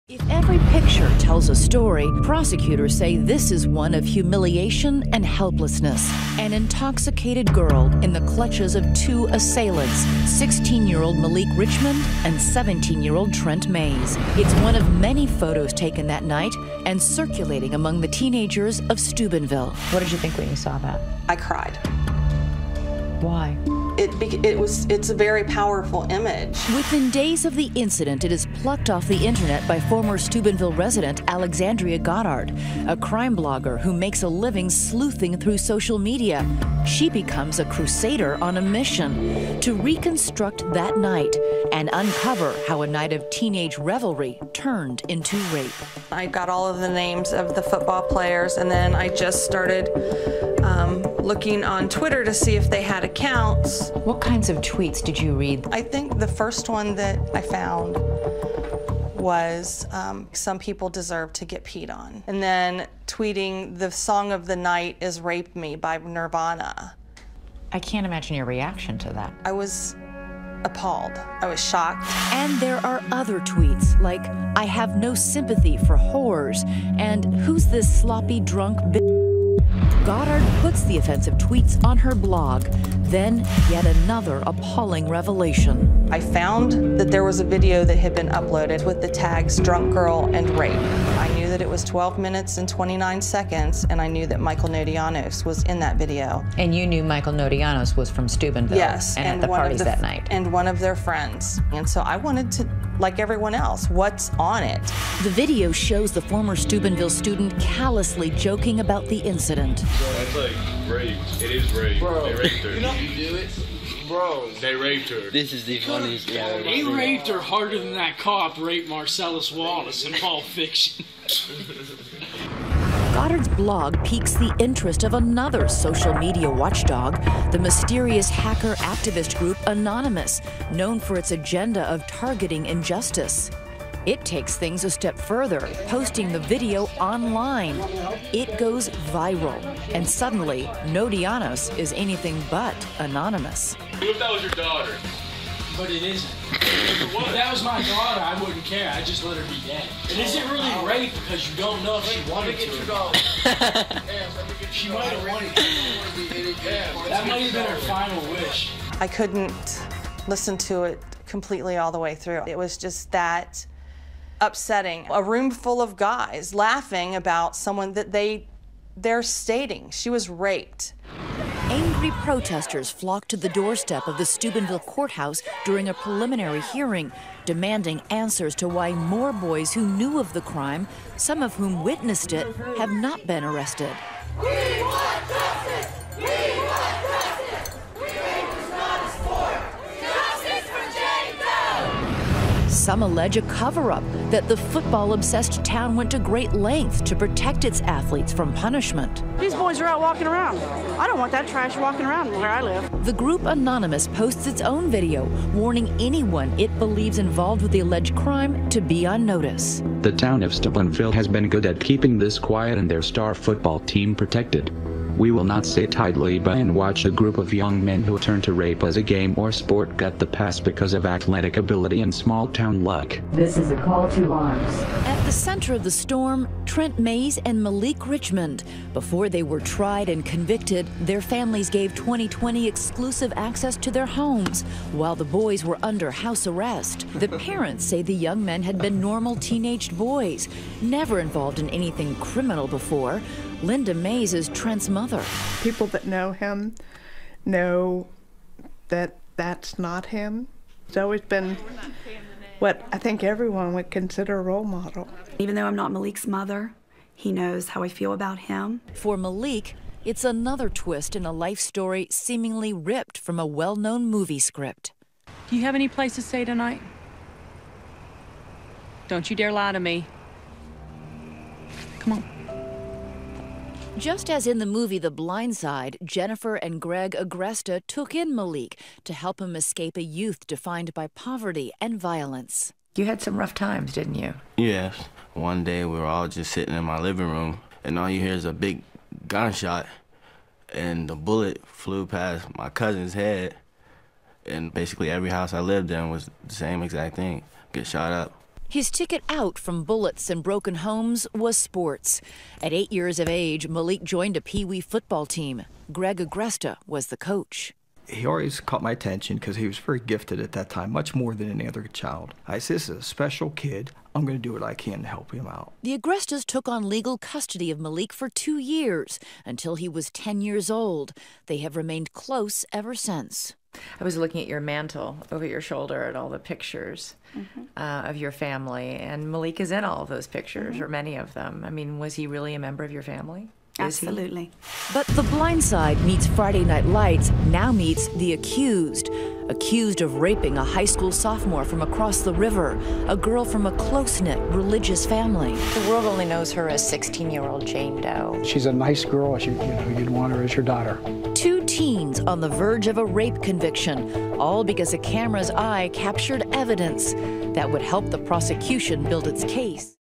If every picture tells a story, prosecutors say this is one of humiliation and helplessness. An intoxicated girl in the clutches of two assailants, 16-year-old Malik Richmond and 17-year-old Trent Mays. It's one of many photos taken that night and circulating among the teenagers of Steubenville. What did you think when you saw that? I cried. Why? It's a very powerful image. Within days of the incident, it is plucked off the internet by former Steubenville resident Alexandria Goddard, a crime blogger who makes a living sleuthing through social media. She becomes a crusader on a mission to reconstruct that night and uncover how a night of teenage revelry turned into rape. I got all of the names of the football players, and then I just started looking on Twitter to see if they had accounts. What kinds of tweets did you read? I think the first one that I found was some people deserve to get peed on. And then tweeting the song of the night is Rape Me by Nirvana. I can't imagine your reaction to that. I was appalled. I was shocked. And there are other tweets like, I have no sympathy for whores, and who's this sloppy drunk bitch? Goddard puts the offensive tweets on her blog. Then, yet another appalling revelation. I found that there was a video that had been uploaded with the tags drunk girl and rape. I knew that it was 12 minutes and 29 seconds, and I knew that Michael Nodianos was in that video. And you knew Michael Nodianos was from Steubenville? Yes. And at the parties that night? And one of their friends. And so I wanted to, like everyone else, what's on it? The video shows the former Steubenville student callously joking about the incident. That's like rape. It is rape. Bro, they raped her. You know, you do it? Bro. They raped her. This is the funniest thing I've ever They seen. raped her harder than that cop raped Marcellus Wallace in Pulp Fiction. Goddard's blog piques the interest of another social media watchdog, the mysterious hacker activist group Anonymous, known for its agenda of targeting injustice. It takes things a step further, posting the video online. It goes viral, and suddenly, Nodianos is anything but anonymous. What if that was your daughter? But it isn't. If that was my daughter, I wouldn't care. I'd just let her be dead. And is it really rape because you don't know if she wanted to? She might have wanted to. That might have been her final wish. I couldn't listen to it completely all the way through. It was just that upsetting. A room full of guys laughing about someone that they're stating she was raped. Angry protesters flocked to the doorstep of the Steubenville courthouse during a preliminary hearing, demanding answers to why more boys who knew of the crime, some of whom witnessed it, have not been arrested. We want justice! We want justice! Rape is not a sport! Justice for Jane Doe! Some allege a cover-up, that the football-obsessed town went to great lengths to protect its athletes from punishment. These boys are out walking around. I don't want that trash walking around where I live. The group Anonymous posts its own video, warning anyone it believes involved with the alleged crime to be on notice. The town of Steubenville has been good at keeping this quiet and their star football team protected. We will not sit idly by and watch a group of young men who turn to rape as a game or sport get the pass because of athletic ability and small-town luck. This is a call to arms. At the center of the storm, Trent Mays and Malik Richmond. Before they were tried and convicted, their families gave 2020 exclusive access to their homes, while the boys were under house arrest. The parents say the young men had been normal teenaged boys, never involved in anything criminal before. Linda Mays is Trent's mother. People that know him know that that's not him. He's always been what I think everyone would consider a role model. Even though I'm not Malik's mother, he knows how I feel about him. For Malik, it's another twist in a life story seemingly ripped from a well-known movie script. Do you have any place to stay tonight? Don't you dare lie to me. Come on. Just as in the movie The Blind Side, Jennifer and Greg Agresta took in Malik to help him escape a youth defined by poverty and violence. You had some rough times, didn't you? Yes. One day we were all just sitting in my living room, and all you hear is a big gunshot, and the bullet flew past my cousin's head, and basically every house I lived in was the same exact thing, get shot up. His ticket out from bullets and broken homes was sports. At 8 years of age, Malik joined a Pee Wee football team. Greg Agresta was the coach. He always caught my attention because he was very gifted at that time, much more than any other child. I said, this is a special kid. I'm going to do what I can to help him out. The Agrestas took on legal custody of Malik for 2 years, until he was 10 years old. They have remained close ever since. I was looking at your mantle over your shoulder at all the pictures of your family, and Malik is in all of those pictures, or many of them. I mean, was he really a member of your family? Absolutely. But The Blind Side meets Friday Night Lights now meets The Accused. Accused of raping a high school sophomore from across the river, a girl from a close-knit religious family. The world only knows her as 16-year-old Jane Doe. She's a nice girl. You'd want her as your daughter. 2 teens on the verge of a rape conviction, all because a camera's eye captured evidence that would help the prosecution build its case.